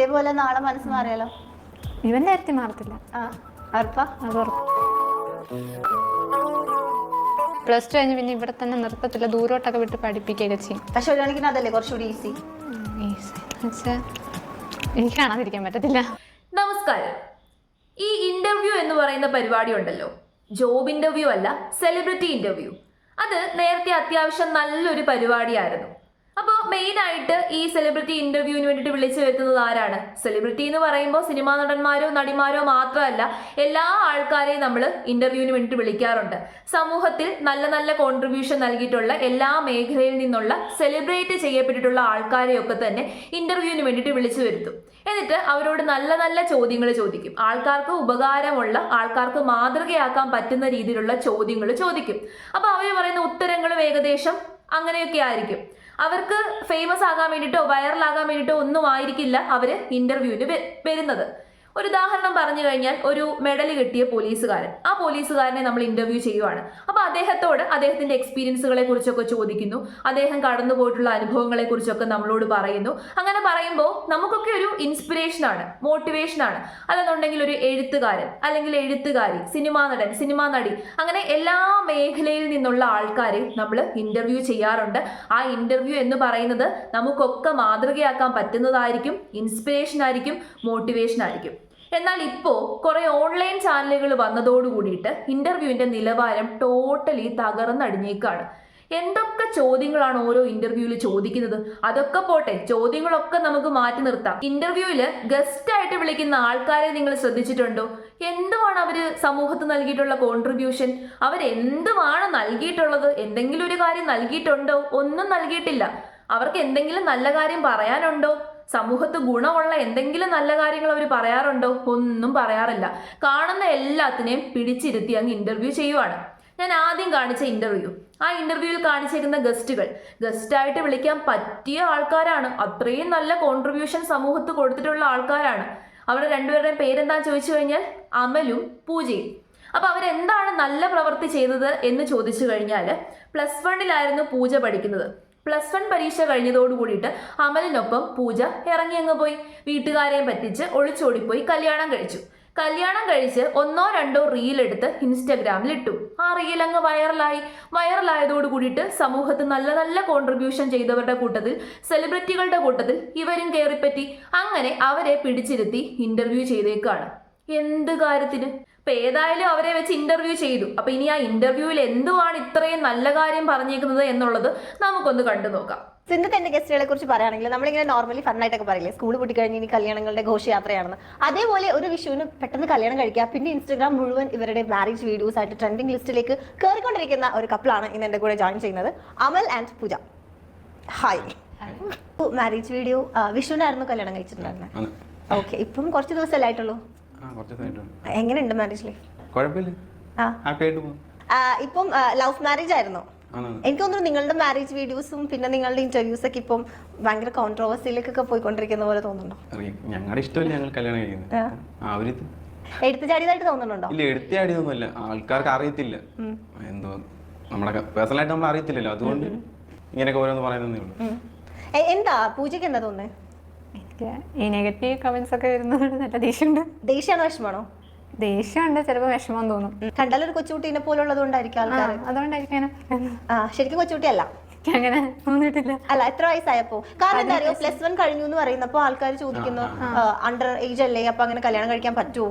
ഇതേപോലെ നാളെ മനസ്സ് മാറിയാലോ? ഇവന്റെ കാര്യത്തിൽ മാറത്തില്ല. പ്ലസ് ടു കഴിഞ്ഞ് പിന്നെ ഇവിടെ തന്നെ നിർത്തത്തില്ല, ദൂരോട്ടൊക്കെ വിട്ട് പഠിപ്പിക്കുകയൊക്കെ ചെയ്യും. പക്ഷെ ഒരു കണക്കിന് അതല്ലേ കുറച്ചുകൂടി ഈസി. എനിക്ക് കാണാതിരിക്കാൻ പറ്റത്തില്ല. നമസ്കാരം. ഈ ഇന്റർവ്യൂ എന്ന് പറയുന്ന പരിപാടി ഉണ്ടല്ലോ, ജോബ് ഇന്റർവ്യൂ അല്ല, സെലിബ്രിറ്റി ഇന്റർവ്യൂ. അത് നേരത്തെ അത്യാവശ്യം നല്ലൊരു പരിപാടിയായിരുന്നു. അപ്പോൾ മെയിനായിട്ട് ഈ സെലിബ്രിറ്റി ഇന്റർവ്യൂവിന് വേണ്ടിയിട്ട് വിളിച്ചു വരുത്തുന്നത് ആരാണ്? സെലിബ്രിറ്റി എന്ന് പറയുമ്പോൾ സിനിമാ നടന്മാരോ നടിമാരോ മാത്രമല്ല, എല്ലാ ആൾക്കാരെയും നമ്മൾ ഇന്റർവ്യൂവിന് വേണ്ടിയിട്ട് വിളിക്കാറുണ്ട്. സമൂഹത്തിൽ നല്ല നല്ല കോൺട്രിബ്യൂഷൻ നൽകിയിട്ടുള്ള എല്ലാ മേഖലയിൽ നിന്നുള്ള സെലിബ്രേറ്റ് ചെയ്യപ്പെട്ടിട്ടുള്ള ആൾക്കാരെയൊക്കെ തന്നെ ഇന്റർവ്യൂവിന് വേണ്ടിയിട്ട് വിളിച്ചു വരുത്തും. എന്നിട്ട് അവരോട് നല്ല നല്ല ചോദ്യങ്ങൾ ചോദിക്കും. ആൾക്കാർക്ക് ഉപകാരമുള്ള, ആൾക്കാർക്ക് മാതൃകയാക്കാൻ പറ്റുന്ന രീതിയിലുള്ള ചോദ്യങ്ങൾ ചോദിക്കും. അപ്പോൾ അവർ പറയുന്ന ഉത്തരങ്ങളും ഏകദേശം അങ്ങനെയൊക്കെ ആയിരിക്കും. അവർക്ക് ഫേമസ് ആകാൻ വേണ്ടിയിട്ടോ വൈറലാകാൻ വേണ്ടിയിട്ടോ ഒന്നും ആയിരിക്കില്ല അവർ ഇന്റർവ്യൂവിന് വരുന്നത്. ഒരു ഉദാഹരണം പറഞ്ഞു കഴിഞ്ഞാൽ, ഒരു മെഡൽ കിട്ടിയ പോലീസുകാരൻ, ആ പോലീസുകാരനെ നമ്മൾ ഇന്റർവ്യൂ ചെയ്യുവാണ്. അപ്പോൾ അദ്ദേഹത്തോട് അദ്ദേഹത്തിന്റെ എക്സ്പീരിയൻസുകളെ കുറിച്ചൊക്കെ ചോദിക്കുന്നു, അദ്ദേഹം കടന്നു പോയിട്ടുള്ള അനുഭവങ്ങളെ കുറിച്ചൊക്കെ നമ്മളോട് പറയുന്നു. അങ്ങനെ പറയുമ്പോൾ നമുക്കൊക്കെ ഒരു ഇൻസ്പിറേഷനാണ്, മോട്ടിവേഷനാണ്. അല്ലെന്നുണ്ടെങ്കിൽ ഒരു എഴുത്തുകാരൻ അല്ലെങ്കിൽ എഴുത്തുകാരി, സിനിമാ നടൻ, സിനിമാ നടി, അങ്ങനെ എല്ലാ മേഖലയിൽ നിന്നുള്ള ആൾക്കാരെ നമ്മൾ ഇന്റർവ്യൂ ചെയ്യാറുണ്ട്. ആ ഇന്റർവ്യൂ എന്ന് പറയുന്നത് നമുക്കൊക്കെ മാതൃകയാക്കാൻ പറ്റുന്നതായിരിക്കും, ഇൻസ്പിറേഷൻ ആയിരിക്കും, മോട്ടിവേഷൻ ആയിരിക്കും. എന്നാൽ ഇപ്പോൾ കുറെ ഓൺലൈൻ ചാനലുകൾ വന്നതോട് കൂടിയിട്ട് ഇന്റർവ്യൂവിന്റെ നിലവാരം ടോട്ടലി തകർന്നടിഞ്ഞേക്കാണ്. എന്തൊക്കെ ചോദ്യങ്ങളാണ് ഓരോ ഇന്റർവ്യൂവിൽ ചോദിക്കുന്നത്. അതൊക്കെ പോട്ടെ, ചോദ്യങ്ങളൊക്കെ നമുക്ക് മാറ്റി നിർത്താം. ഇന്റർവ്യൂവിൽ ഗസ്റ്റ് ആയിട്ട് വിളിക്കുന്ന ആൾക്കാരെ നിങ്ങൾ ശ്രദ്ധിച്ചിട്ടുണ്ടോ? എന്തുമാണ് അവര് സമൂഹത്തിന് നൽകിയിട്ടുള്ള കോൺട്രിബ്യൂഷൻ? അവരെന്തുമാണ് നൽകിയിട്ടുള്ളത്? എന്തെങ്കിലും ഒരു കാര്യം നൽകിയിട്ടുണ്ടോ? ഒന്നും നൽകിയിട്ടില്ല. അവർക്ക് എന്തെങ്കിലും നല്ല കാര്യം പറയാനുണ്ടോ? സമൂഹത്ത് ഗുണമുള്ള എന്തെങ്കിലും നല്ല കാര്യങ്ങൾ അവർ പറയാറുണ്ടോ? ഒന്നും പറയാറില്ല. കാണുന്ന എല്ലാത്തിനെയും പിടിച്ചിരുത്തി അങ്ങ് ഇന്റർവ്യൂ ചെയ്യുവാണ്. ഞാൻ ആദ്യം കാണിച്ച ഇന്റർവ്യൂ, ആ ഇന്റർവ്യൂവിൽ കാണിച്ചേക്കുന്ന ഗസ്റ്റായിട്ട് വിളിക്കാൻ പറ്റിയ ആൾക്കാരാണ്. അത്രയും നല്ല കോൺട്രിബ്യൂഷൻ സമൂഹത്ത് കൊടുത്തിട്ടുള്ള ആൾക്കാരാണ്. അവരുടെ രണ്ടുപേരുടെയും പേരെന്താന്ന് ചോദിച്ചു കഴിഞ്ഞാൽ അമലും പൂജയും. അപ്പൊ അവരെന്താണ് നല്ല പ്രവൃത്തി ചെയ്തത് എന്ന് ചോദിച്ചു കഴിഞ്ഞാൽ, +1 പൂജ പഠിക്കുന്നത്. +1 പരീക്ഷ കഴിഞ്ഞതോട് കൂടിയിട്ട് അമലിനൊപ്പം പൂജ ഇറങ്ങി അങ്ങ് പോയി. വീട്ടുകാരെയും പറ്റിച്ച് ഒളിച്ചോടിപ്പോയി കല്യാണം കഴിച്ചു. കല്യാണം കഴിച്ച് 1-2 റീൽ എടുത്ത് ഇൻസ്റ്റഗ്രാമിൽ ഇട്ടു. ആ റീൽ അങ്ങ് വൈറലായതോട് കൂടിയിട്ട് സമൂഹത്തിൽ നല്ല നല്ല കോൺട്രിബ്യൂഷൻ ചെയ്തവരുടെ കൂട്ടത്തിൽ, സെലിബ്രിറ്റികളുടെ കൂട്ടത്തിൽ ഇവരും കയറിപ്പറ്റി. അങ്ങനെ അവരെ പിടിച്ചിരുത്തി ഇന്റർവ്യൂ ചെയ്തേക്കാണ്. എന്ത് കാര്യത്തിന്? ഇപ്പൊ ഏതായാലും അവരെ വെച്ച് ഇന്റർവ്യൂ ചെയ്തു. അപ്പൊ ഇനി ആ ഇന്റർവ്യൂവിൽ എന്തുവാണ് ഇത്രയും നല്ല കാര്യം പറഞ്ഞേക്കുന്നത് എന്നുള്ളത് നമുക്കൊന്ന് കണ്ടു നോക്കാം. സിന്ധു എന്റെ ഗസ്റ്റുകളെ കുറിച്ച് പറയുകയാണെങ്കിൽ, നമ്മളിങ്ങനെ നോർമലി ഫണ്ണായിട്ടൊക്കെ പറയില്ലേ, സ്കൂൾ പൊട്ടി കഴിഞ്ഞ് ഇനി കല്യാണങ്ങളുടെ ഘോഷയാത്രയാണെന്ന്. അതേപോലെ ഒരു വിഷുവിന് പെട്ടെന്ന് കല്യാണം കഴിക്കുക, പിന്നെ ഇൻസ്റ്റാഗ്രാം മുഴുവൻ ഇവരുടെ മാരേജ് വീഡിയോസ് ആയിട്ട് ട്രെൻഡിങ് ലിസ്റ്റിലേക്ക് കയറിക്കൊണ്ടിരിക്കുന്ന ഒരു കപ്പിളാണ് ഇന്ന് എന്റെ കൂടെ ജോയിൻ ചെയ്യുന്നത്, Amal and Pooja. Hi. Marriage video വിഷുവിനായിരുന്നു കല്യാണം കഴിച്ചിട്ടുണ്ടായിരുന്നത്. ഓക്കെ, ഇപ്പം കുറച്ച് ദിവസമല്ലേ ആയിട്ടുള്ളൂ. എങ്ങനെയുണ്ട് മാരേജ് ലൈഫ്? ഇപ്പം ലവ് മാരേജ് ആയിരുന്നോ? എനിക്ക് തോന്നുന്നു നിങ്ങളുടെ മാരേജ് വീഡിയോസും പിന്നെ നിങ്ങളുടെ ഇന്റർവ്യൂസ് ഒക്കെ ഇപ്പം ഭയങ്കര കോൺട്രോവേഴ്സിയിലേക്കൊക്കെ പോയിക്കൊണ്ടിരിക്കുന്ന പോലെ തോന്നുന്നുണ്ടോ? ഞങ്ങളുടെ ഇഷ്ടമല്ല ഞങ്ങൾ കല്യാണം കഴിക്കുന്നത്. എടുത്തു ചാടിയതായിട്ട് തോന്നുന്നുണ്ടോ? ഇല്ല, എടുത്തു ചാടിയതൊന്നുമല്ല. ആൾക്കാർക്ക് അറിയത്തില്ല, എന്തോ നമ്മുടെ പേഴ്സണലായിട്ട് നമ്മൾ അറിയത്തില്ലല്ലോ, അതുകൊണ്ട് ഇങ്ങനെയൊക്കെ ഓരോന്ന് പറയുന്നേ ഉള്ളൂ. എന്താ പൂജയ്ക്ക് എന്താ തോന്നുന്നത്? ഈ നെഗറ്റീവ് കമന്റ്സ് ഒക്കെ വരുന്നത് നല്ല ദേഷ്യമുണ്ട്. ദേഷ്യമാണോ വിഷമാണോ? ദേഷ്യമുണ്ട്, ചിലപ്പോൾ വിഷമം തോന്നും. കണ്ടാലൊരു കൊച്ചുകുട്ടീനെ പോലുള്ളത് കൊണ്ടായിരിക്കും ആൾക്കാർ. അതുകൊണ്ടായിരിക്കും. ശരിക്കും കൊച്ചുകുട്ടിയല്ല, അങ്ങനെ തോന്നിയിട്ടില്ല. അല്ല, എത്ര വയസ്സായപ്പോ? കാരണം എന്താ അറിയോ, +1 കഴിഞ്ഞു എന്ന് പറയുന്നപ്പോ ആൾക്കാർ ചോദിക്കുന്നു അണ്ടർ ഏജ് അല്ലേ, അപ്പൊ അങ്ങനെ കല്യാണം കഴിക്കാൻ പറ്റുമോ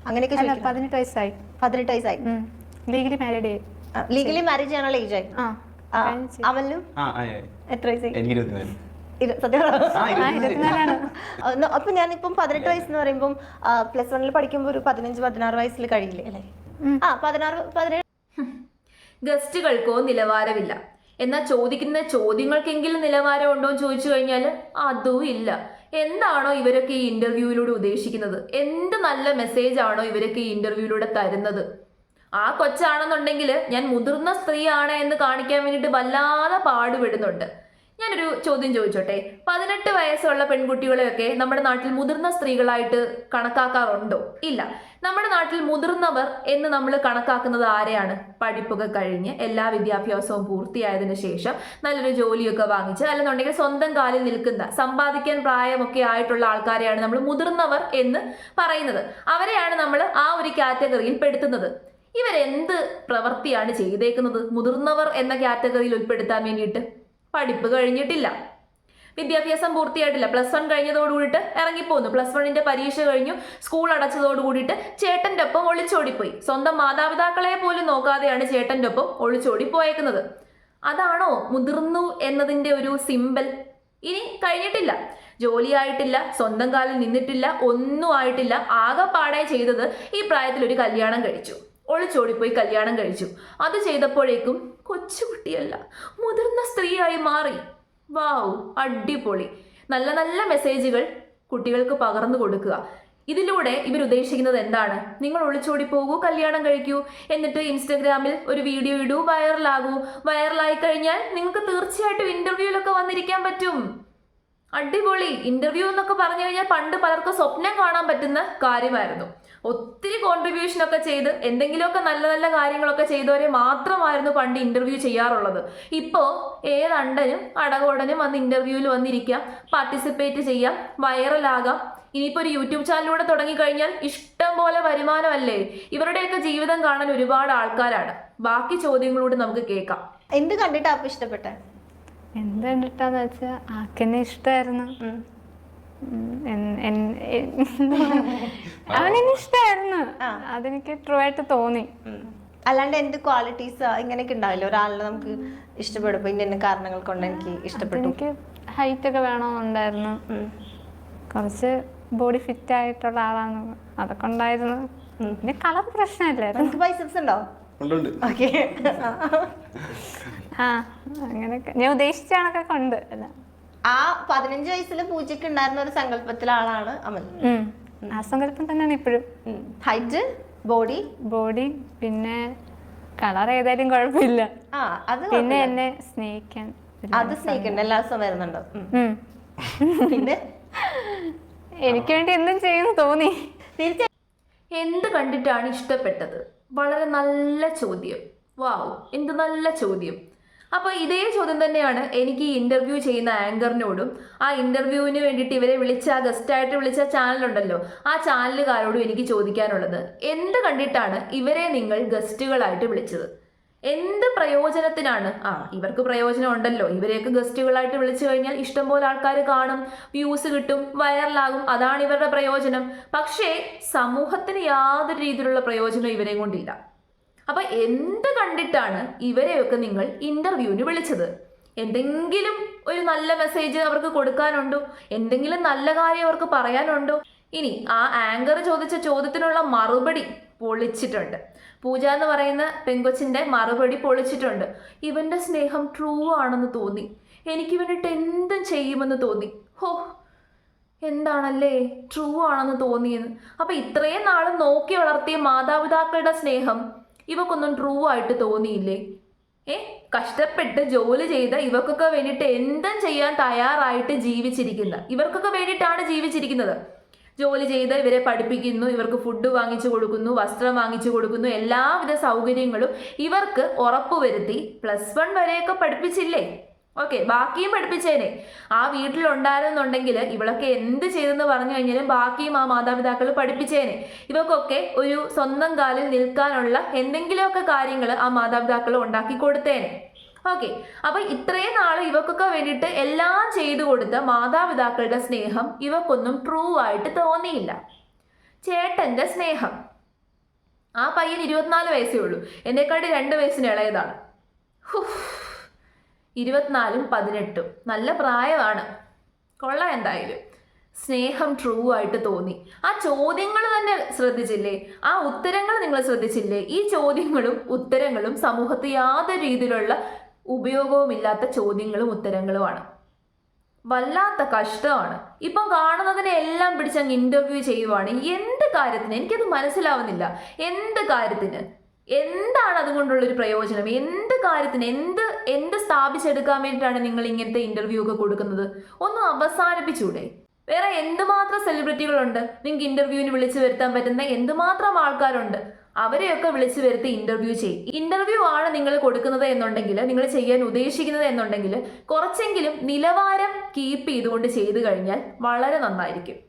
അങ്ങനെയൊക്കെ. 18 വയസ്സായി. 18 വയസ്സായി. Legally married. ലീഗലി മാരേജ് ചെയ്യാനുള്ള ഏജ് ആയി. അമലും എത്ര വയസ്സായി? അപ്പൊ ഞാനിപ്പം 18 വയസ്സെന്ന് പറയുമ്പോൾ +1 പഠിക്കുമ്പോ ഒരു 15-16 വയസ്സിൽ കഴിയില്ലേ അല്ലേ? 16-17. ഗസ്റ്റുകൾക്കോ നിലവാരമില്ല. എന്നാൽ ചോദിക്കുന്ന ചോദ്യങ്ങൾക്കെങ്കിലും നിലവാരം ഉണ്ടോ എന്ന് ചോദിച്ചു കഴിഞ്ഞാൽ അതും ഇല്ല. എന്താണോ ഇവരൊക്കെ ഈ ഇന്റർവ്യൂവിലൂടെ ഉദ്ദേശിക്കുന്നത്? എന്ത് നല്ല മെസ്സേജ് ആണോ ഇവരൊക്കെ ഈ ഇന്റർവ്യൂവിലൂടെ തരുന്നത്? ആ കൊച്ചാണെന്നുണ്ടെങ്കിൽ ഞാൻ മുതിർന്ന സ്ത്രീയാണ് എന്ന് കാണിക്കാൻ വേണ്ടിയിട്ട് വല്ലാതെ പാടുപെടുന്നുണ്ട്. ഞാനൊരു ചോദ്യം ചോദിച്ചോട്ടെ, 18 വയസ്സുള്ള പെൺകുട്ടികളെയൊക്കെ നമ്മുടെ നാട്ടിൽ മുതിർന്ന സ്ത്രീകളായിട്ട് കണക്കാക്കാറുണ്ടോ? ഇല്ല. നമ്മുടെ നാട്ടിൽ മുതിർന്നവർ എന്ന് നമ്മൾ കണക്കാക്കുന്നത് ആരെയാണ്? പഠിപ്പൊക്കെ കഴിഞ്ഞ് എല്ലാ വിദ്യാഭ്യാസവും പൂർത്തിയായതിനു ശേഷം നല്ലൊരു ജോലിയൊക്കെ വാങ്ങിച്ച് അല്ലെന്നുണ്ടെങ്കിൽ സ്വന്തം കാലിൽ നിൽക്കുന്ന സമ്പാദിക്കാൻ പ്രായമൊക്കെ ആയിട്ടുള്ള ആൾക്കാരെയാണ് നമ്മൾ മുതിർന്നവർ എന്ന് പറയുന്നത്. അവരെയാണ് നമ്മൾ ആ ഒരു കാറ്റഗറിയിൽ പെടുത്തുന്നത്. ഇവരെന്ത് പ്രവൃത്തിയാണ് ചെയ്തേക്കുന്നത് മുതിർന്നവർ എന്ന കാറ്റഗറിയിൽ ഉൾപ്പെടുത്താൻ വേണ്ടിയിട്ട്? പഠിപ്പ് കഴിഞ്ഞിട്ടില്ല, വിദ്യാഭ്യാസം പൂർത്തിയായിട്ടില്ല, +1 കഴിഞ്ഞതോടുകൂടിയിട്ട് ഇറങ്ങിപ്പോന്നു, +1ന്റെ പരീക്ഷ കഴിഞ്ഞു, സ്കൂൾ അടച്ചതോടുകൂടിയിട്ട് ചേട്ടൻ്റെ ഒപ്പം ഒളിച്ചോടിപ്പോയി. സ്വന്തം മാതാപിതാക്കളെ പോലും നോക്കാതെയാണ് ചേട്ടൻ്റെ ഒപ്പം ഒളിച്ചോടി പോയേക്കുന്നത്. അതാണോ മുതിർന്നു എന്നതിൻ്റെ ഒരു സിമ്പൽ? ഇനി കഴിഞ്ഞിട്ടില്ല, ജോലിയായിട്ടില്ല, സ്വന്തം കാലിൽ നിന്നിട്ടില്ല, ഒന്നും ആയിട്ടില്ല. ആകെപ്പാടെ ചെയ്തത് ഈ പ്രായത്തിൽ ഒരു കല്യാണം കഴിച്ചു, ഒളിച്ചോടിപ്പോയി കല്യാണം കഴിച്ചു. അത് ചെയ്തപ്പോഴേക്കും കൊച്ചുകുട്ടിയല്ല, മുതിർന്ന സ്ത്രീയായി മാറി. വാവ്, അടിപൊളി. നല്ല നല്ല മെസ്സേജുകൾ കുട്ടികൾക്ക് പകർന്നു കൊടുക്കുക. ഇതിലൂടെ ഇവർ ഉദ്ദേശിക്കുന്നത് എന്താണ്? നിങ്ങൾ ഒളിച്ചോടി പോകൂ, കല്യാണം കഴിക്കൂ, എന്നിട്ട് ഇൻസ്റ്റഗ്രാമിൽ ഒരു വീഡിയോ ഇടൂ, വൈറലാകൂ. വൈറലായി കഴിഞ്ഞാൽ നിങ്ങൾക്ക് തീർച്ചയായിട്ടും ഇന്റർവ്യൂവിലൊക്കെ വന്നിരിക്കാൻ പറ്റും. അടിപൊളി. ഇന്റർവ്യൂ എന്നൊക്കെ പറഞ്ഞു കഴിഞ്ഞാൽ പണ്ട് പലർക്കും സ്വപ്നം കാണാൻ പറ്റുന്ന കാര്യമായിരുന്നു. ഒത്തിരി കോൺട്രിബ്യൂഷൻ ഒക്കെ ചെയ്ത് എന്തെങ്കിലുമൊക്കെ നല്ല നല്ല കാര്യങ്ങളൊക്കെ ചെയ്തവരെ മാത്രമായിരുന്നു പണ്ട് ഇന്റർവ്യൂ ചെയ്യാറുള്ളത്. ഇപ്പോൾ ഏതണ്ടനും അടകോടനും വന്ന് ഇന്റർവ്യൂവിൽ വന്നിരിക്കാം, പാർട്ടിസിപ്പേറ്റ് ചെയ്യാം, വൈറലാകാം. ഇനിയിപ്പോൾ ഒരു യൂട്യൂബ് ചാനലിലൂടെ തുടങ്ങിക്കഴിഞ്ഞാൽ ഇഷ്ടം പോലെ വരുമാനമല്ലേ. ഇവരുടെയൊക്കെ ജീവിതം കാണാൻ ഒരുപാട് ആൾക്കാരാണ്. ബാക്കി ചോദ്യങ്ങളോട് നമുക്ക് കേൾക്കാം. എന്ത് കണ്ടിട്ടാ അപ്പൊ ഇഷ്ടപ്പെട്ടെ? എന്ത് കണ്ടിട്ടാന്ന് വെച്ചാൽ ആക്കെന്നെ ഇഷ്ടമായിരുന്നു. അവനെന്നെ ഇഷ്ടമായിരുന്നു, അതെനിക്ക് ട്രൂ ആയിട്ട് തോന്നി. അല്ലാണ്ട് എന്ത് ക്വാളിറ്റീസ് ഇങ്ങനെയൊക്കെ ഉണ്ടാവില്ല ഒരാളിനെ നമുക്ക് ഇഷ്ടപ്പെടുമ്പോ ഇന്ന കാരണങ്ങൾ കൊണ്ട് എനിക്ക് ഇഷ്ടപ്പെട്ടു? എനിക്ക് ഹൈറ്റ് ഒക്കെ വേണമെന്നുണ്ടായിരുന്നു, കുറച്ച് ബോഡി ഫിറ്റ് ആയിട്ടുള്ള ആളാണ്, അതൊക്കെ ഉണ്ടായിരുന്നു. പിന്നെ കളർ പ്രശ്നമില്ലായിരുന്നു. ബൈസെപ്സ് ഉണ്ടോ? ഓക്കെ, ആ അങ്ങനെയൊക്കെ ഞാൻ ഉദ്ദേശിച്ച കണക്കൊക്കെ ഉണ്ട്. അല്ല, ആ 15 വയസ്സിൽ പൂജയ്ക്ക് ഉണ്ടായിരുന്ന ഒരു സങ്കല്പത്തിലെ ആളാണ് അമൽ. ആ സങ്കല്പം തന്നെയാണ് ഇപ്പോഴും. ഹൈറ്റ്, ബോഡി, പിന്നെ കളർ ഏതായാലും കുഴപ്പമില്ല. പിന്നെ എന്നെ സ്നേഹിക്കാൻ സ്നേഹിക്കണ്ട എല്ലാ ദിവസവും വരുന്നുണ്ടോ? പിന്നെ എനിക്ക് വേണ്ടി എന്തും ചെയ്യുന്നു തോന്നി. എന്ത് കണ്ടിട്ടാണ് ഇഷ്ടപ്പെട്ടത്? വളരെ നല്ല ചോദ്യം. വാവ്, എന്ത് നല്ല ചോദ്യം. അപ്പോൾ ഇതേ ചോദ്യം തന്നെയാണ് എനിക്ക് ഈ ഇന്റർവ്യൂ ചെയ്യുന്ന ആങ്കറിനോടും ആ ഇന്റർവ്യൂവിന് വേണ്ടിയിട്ട് ഇവരെ വിളിച്ച ആ ഗസ്റ്റായിട്ട് വിളിച്ച ചാനലുണ്ടല്ലോ, ആ ചാനലുകാരോടും എനിക്ക് ചോദിക്കാനുള്ളത്, എന്ത് കണ്ടിട്ടാണ് ഇവരെ നിങ്ങൾ ഗസ്റ്റുകളായിട്ട് വിളിച്ചത്? എന്ത് പ്രയോജനത്തിനാണ്? ഇവർക്ക് പ്രയോജനം ഉണ്ടല്ലോ, ഇവരെയൊക്കെ ഗസ്റ്റുകളായിട്ട് വിളിച്ചു കഴിഞ്ഞാൽ ഇഷ്ടംപോലെ ആൾക്കാർ കാണും, വ്യൂസ് കിട്ടും, വൈറലാകും, അതാണ് ഇവരുടെ പ്രയോജനം. പക്ഷേ സമൂഹത്തിന് യാതൊരു രീതിയിലുള്ള പ്രയോജനം ഇവരെ കൊണ്ടില്ല. അപ്പൊ എന്ത് കണ്ടിട്ടാണ് ഇവരെയൊക്കെ നിങ്ങൾ ഇന്റർവ്യൂവിന് വിളിച്ചത്? എന്തെങ്കിലും ഒരു നല്ല മെസ്സേജ് അവർക്ക് കൊടുക്കാനുണ്ടോ? എന്തെങ്കിലും നല്ല കാര്യം അവർക്ക് പറയാനുണ്ടോ? ഇനി ആ ആങ്കർ ചോദിച്ച ചോദ്യത്തിനുള്ള മറുപടി പൊളിച്ചിട്ടുണ്ട്. പൂജ എന്ന് പറയുന്ന പെങ്കൊച്ചിന്റെ മറുപടി പൊളിച്ചിട്ടുണ്ട്. ഇവന്റെ സ്നേഹം ട്രൂ ആണെന്ന് തോന്നി, എനിക്ക് വേണ്ടിയിട്ട് എന്തും ചെയ്യുമെന്ന് തോന്നി. ഹോ, എന്താണല്ലേ ട്രൂ ആണെന്ന് തോന്നിയെന്ന്. അപ്പൊ ഇത്രയും നാളും നോക്കി വളർത്തിയ മാതാപിതാക്കളുടെ സ്നേഹം ഇവക്കൊന്നും ട്രൂ ആയിട്ട് തോന്നിയില്ലേ? കഷ്ടപ്പെട്ട് ജോലി ചെയ്ത ഇവർക്കൊക്കെ വേണ്ടിയിട്ട് എന്തും ചെയ്യാൻ തയ്യാറായിട്ട് ജീവിച്ചിരിക്കുന്ന, ഇവർക്കൊക്കെ വേണ്ടിയിട്ടാണ് ജീവിച്ചിരിക്കുന്നത്. ജോലി ചെയ്ത് ഇവരെ പഠിപ്പിക്കുന്നു, ഇവർക്ക് ഫുഡ് വാങ്ങിച്ചു കൊടുക്കുന്നു, വസ്ത്രം വാങ്ങിച്ചു കൊടുക്കുന്നു, എല്ലാവിധ സൗകര്യങ്ങളും ഇവർക്ക് ഉറപ്പുവരുത്തി +1 വരെയൊക്കെ പഠിപ്പിച്ചില്ലേ? ഓക്കെ, ബാക്കിയും പഠിപ്പിച്ചേനെ. ആ വീട്ടിലുണ്ടായിരുന്നുണ്ടെങ്കിൽ ഇവളൊക്കെ എന്ത് ചെയ്തെന്ന് പറഞ്ഞു കഴിഞ്ഞാലും ബാക്കിയും ആ മാതാപിതാക്കൾ പഠിപ്പിച്ചേനെ. ഇവക്കൊക്കെ ഒരു സ്വന്തം കാലിൽ നിൽക്കാനുള്ള എന്തെങ്കിലുമൊക്കെ കാര്യങ്ങൾ ആ മാതാപിതാക്കൾ ഉണ്ടാക്കി കൊടുത്തേനെ. ഓക്കെ, അപ്പൊ ഇത്രയും നാൾ ഇവക്കൊക്കെ വേണ്ടിയിട്ട് എല്ലാം ചെയ്തു കൊടുത്ത മാതാപിതാക്കളുടെ സ്നേഹം ഇവക്കൊന്നും ട്രൂ ആയിട്ട് തോന്നിയില്ല. ചേട്ടന്റെ സ്നേഹം, ആ പയ്യൻ 24 വയസ്സേ ഉള്ളൂ, എന്നെക്കാട്ടി 2 വയസ്സിന് ഇളയതാണ്. 24ഉം 18ഉം നല്ല പ്രായമാണ്, കൊള്ളാം. എന്തായാലും സ്നേഹം ട്രൂ ആയിട്ട് തോന്നി. ആ ചോദ്യങ്ങൾ തന്നെ ശ്രദ്ധിച്ചില്ലേ? ആ ഉത്തരങ്ങൾ നിങ്ങൾ ശ്രദ്ധിച്ചില്ലേ? ഈ ചോദ്യങ്ങളും ഉത്തരങ്ങളും സമൂഹത്തിൽ യാതൊരു രീതിയിലുള്ള ഉപയോഗവുമില്ലാത്ത ചോദ്യങ്ങളും ഉത്തരങ്ങളുമാണ്. വല്ലാത്ത കഷ്ടമാണ്. ഇപ്പം കാണുന്നതിനെ എല്ലാം പിടിച്ചങ്ങ് ഇന്റർവ്യൂ ചെയ്യുവാണ്. എന്ത് കാര്യത്തിന്? എനിക്കത് മനസ്സിലാവുന്നില്ല. എന്ത് കാര്യത്തിന്? എന്താണ് അതുകൊണ്ടുള്ളൊരു പ്രയോജനം? എന്ത് കാര്യത്തിന്? എന്ത് എന്ത് സ്ഥാപിച്ചെടുക്കാൻ വേണ്ടിയിട്ടാണ് നിങ്ങൾ ഇങ്ങനത്തെ ഇന്റർവ്യൂ ഒക്കെ കൊടുക്കുന്നത്? ഒന്ന് അവസാനിപ്പിച്ചൂടെ? വേറെ എന്തുമാത്രം സെലിബ്രിറ്റികളുണ്ട് നിങ്ങൾക്ക് ഇന്റർവ്യൂവിന് വിളിച്ചു വരുത്താൻ പറ്റുന്ന? എന്തുമാത്രം ആൾക്കാരുണ്ട്? അവരെയൊക്കെ വിളിച്ചു വരുത്തി ഇന്റർവ്യൂ ചെയ്യും. ഇന്റർവ്യൂ ആണ് നിങ്ങൾ കൊടുക്കുന്നത് എന്നുണ്ടെങ്കിൽ, നിങ്ങൾ ചെയ്യാൻ ഉദ്ദേശിക്കുന്നത് എന്നുണ്ടെങ്കിൽ കുറച്ചെങ്കിലും നിലവാരം കീപ്പ് ചെയ്തുകൊണ്ട് ചെയ്തു കഴിഞ്ഞാൽ വളരെ നന്നായിരിക്കും.